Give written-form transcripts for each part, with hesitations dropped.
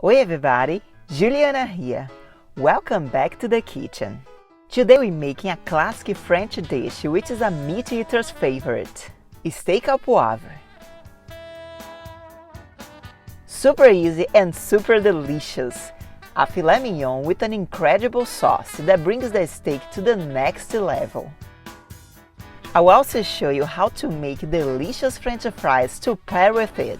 Oi everybody, Juliana here. Welcome back to the kitchen. Today we're making a classic French dish which is a meat eater's favorite, steak au poivre. Super easy and super delicious. A filet mignon with an incredible sauce that brings the steak to the next level. I will also show you how to make delicious French fries to pair with it.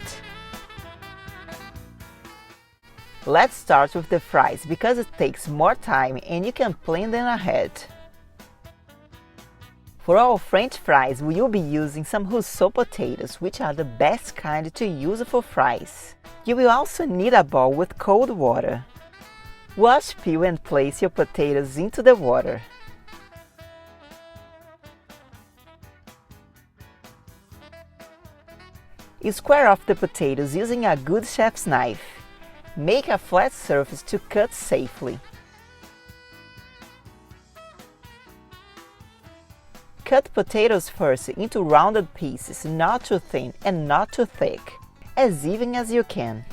Let's start with the fries because it takes more time and you can plan them ahead. For our French fries, we will be using some Rousseau potatoes, which are the best kind to use for fries. You will also need a bowl with cold water. Wash, peel and place your potatoes into the water. Square off the potatoes using a good chef's knife. Make a flat surface to cut safely. Cut potatoes first into rounded pieces, not too thin and not too thick, as even as you can.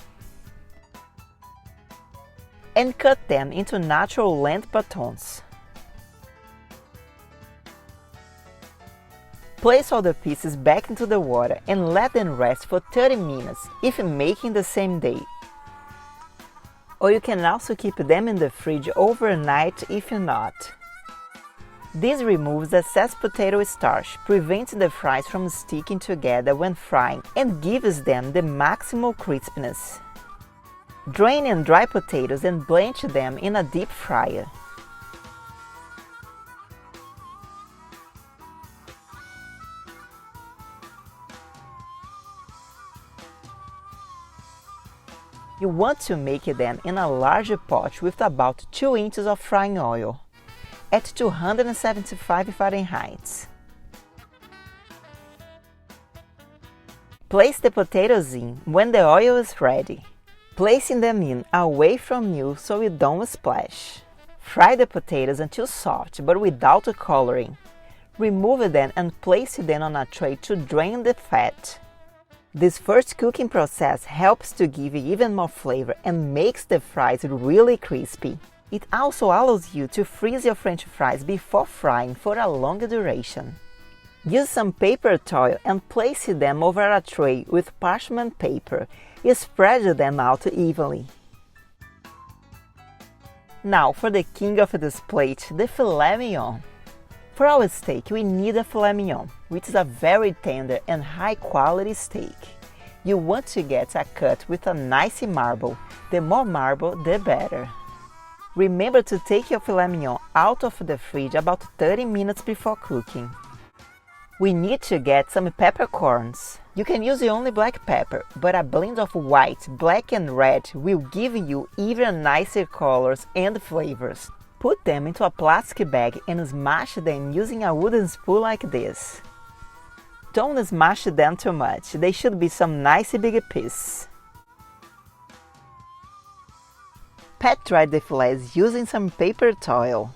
And cut them into natural length batons. Place all the pieces back into the water and let them rest for 30 minutes if making the same day. Or you can also keep them in the fridge overnight if not. This removes excess potato starch, preventing the fries from sticking together when frying and gives them the maximal crispiness. Drain and dry potatoes and blanch them in a deep fryer. You want to make them in a larger pot with about 2 inches of frying oil at 275 Fahrenheit. Place the potatoes in when the oil is ready, placing them in away from you so you don't splash. Fry the potatoes until soft but without coloring. Remove them and place them on a tray to drain the fat. This first cooking process helps to give even more flavor and makes the fries really crispy. It also allows you to freeze your French fries before frying for a longer duration. Use some paper towel and place them over a tray with parchment paper. Spread them out evenly. Now for the king of this plate, the filet mignon. For our steak, we need a filet mignon, which is a very tender and high-quality steak. You want to get a cut with a nice marble. The more marble, the better. Remember to take your filet mignon out of the fridge about 30 minutes before cooking. We need to get some peppercorns. You can use only black pepper, but a blend of white, black and red will give you even nicer colors and flavors. Put them into a plastic bag and smash them using a wooden spoon like this. Don't smash them too much, they should be some nice big pieces. Pat dry the fillets using some paper towel.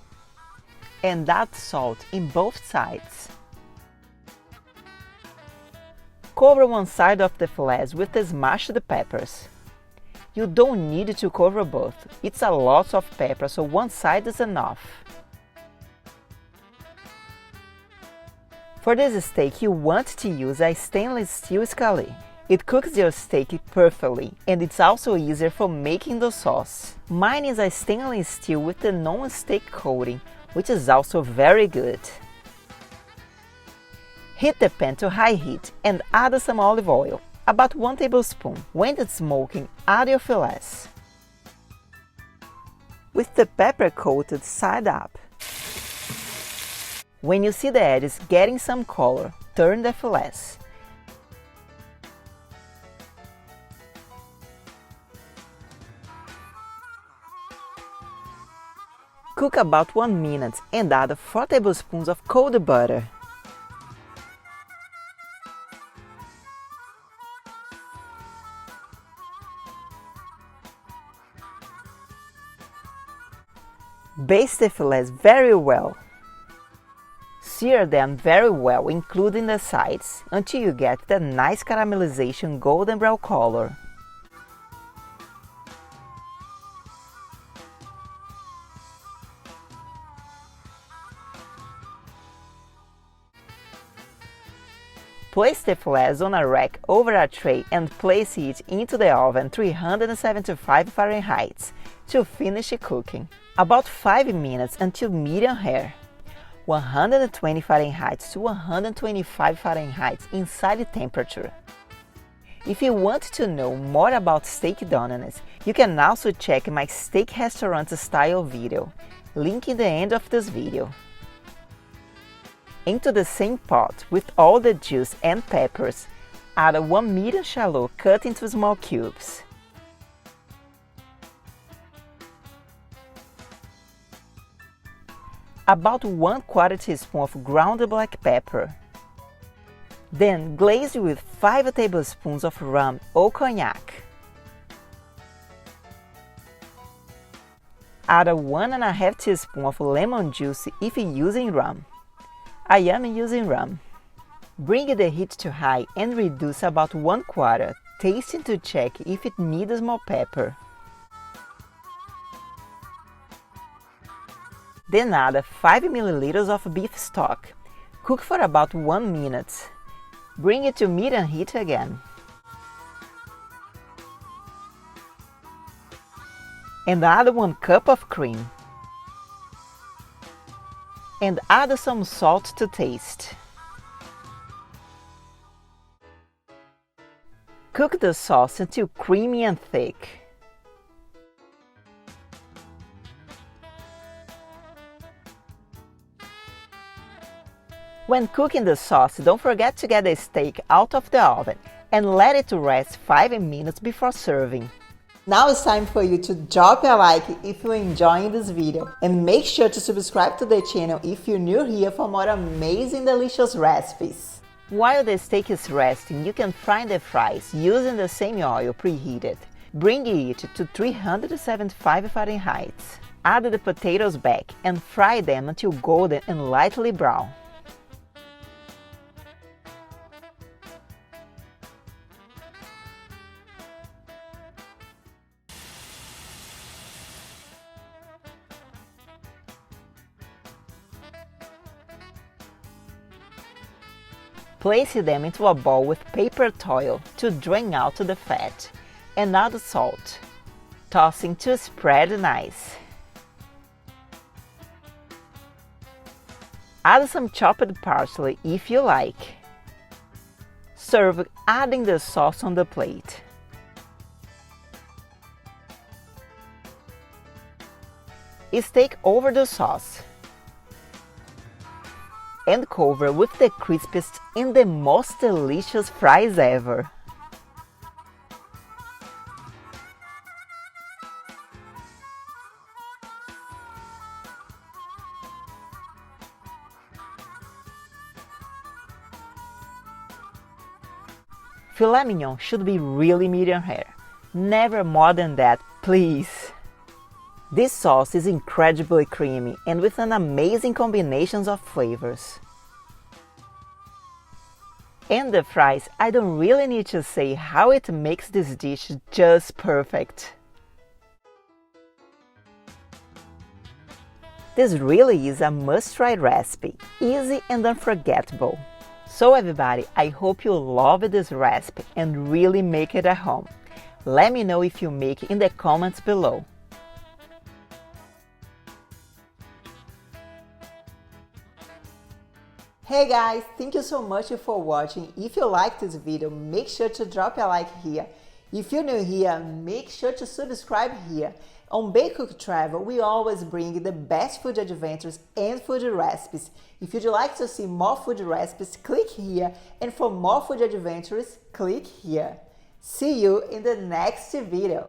And add salt in both sides. Cover one side of the fillets with the smashed peppers. You don't need to cover both, it's a lot of pepper, so one side is enough. For this steak, you want to use a stainless steel skillet. It cooks your steak perfectly, and it's also easier for making the sauce. Mine is a stainless steel with the non-stick coating, which is also very good. Heat the pan to high heat and add some olive oil. About 1 tablespoon. When it's smoking, add your fillets. With the pepper coated side up. When you see the edges getting some color, turn the fillets. Cook about 1 minute and add 4 tablespoons of cold butter. Baste the fillets very well. Sear them very well, including the sides, until you get the nice caramelization golden brown color. Place the fillets on a rack over a tray and place it into the oven 375 Fahrenheit to finish cooking. About 5 minutes until medium rare. 120 Fahrenheit to 125 Fahrenheit inside temperature. If you want to know more about steak doneness, you can also check my steak restaurant style video, link in the end of this video. Into the same pot with all the juice and peppers, add 1 medium shallot cut into small cubes. About 1/4 teaspoon of ground black pepper. Then glaze with 5 tablespoons of rum or cognac. Add 1½ teaspoon of lemon juice if using rum. I am using rum. Bring the heat to high and reduce about 1/4, tasting to check if it needs more pepper. Then add 5 ml of beef stock. Cook for about 1 minute. Bring it to medium heat again. And add 1 cup of cream. And add some salt to taste. Cook the sauce until creamy and thick. When cooking the sauce, don't forget to get the steak out of the oven and let it rest 5 minutes before serving. Now it's time for you to drop a like if you're enjoying this video, and make sure to subscribe to the channel if you're new here for more amazing delicious recipes. While the steak is resting, you can fry the fries using the same oil preheated. Bring it to 375 Fahrenheit. Add the potatoes back and fry them until golden and lightly brown. Place them into a bowl with paper towel to drain out the fat, and add salt, tossing to spread nice. Add some chopped parsley if you like. Serve adding the sauce on the plate. Steak over the sauce. And cover with the crispiest and the most delicious fries ever. Filet mignon should be really medium rare, never more than that, please. This sauce is incredibly creamy and with an amazing combinations of flavors. And the fries, I don't really need to say how it makes this dish just perfect. This really is a must-try recipe, easy and unforgettable. So everybody, I hope you love this recipe and really make it at home. Let me know if you make it in the comments below. Hey guys, thank you so much for watching. If you liked this video, make sure to drop a like here. If you're new here, make sure to subscribe here. On Bake Cook Travel, we always bring the best food adventures and food recipes. If you'd like to see more food recipes, click here, and for more food adventures, click here. See you in the next video.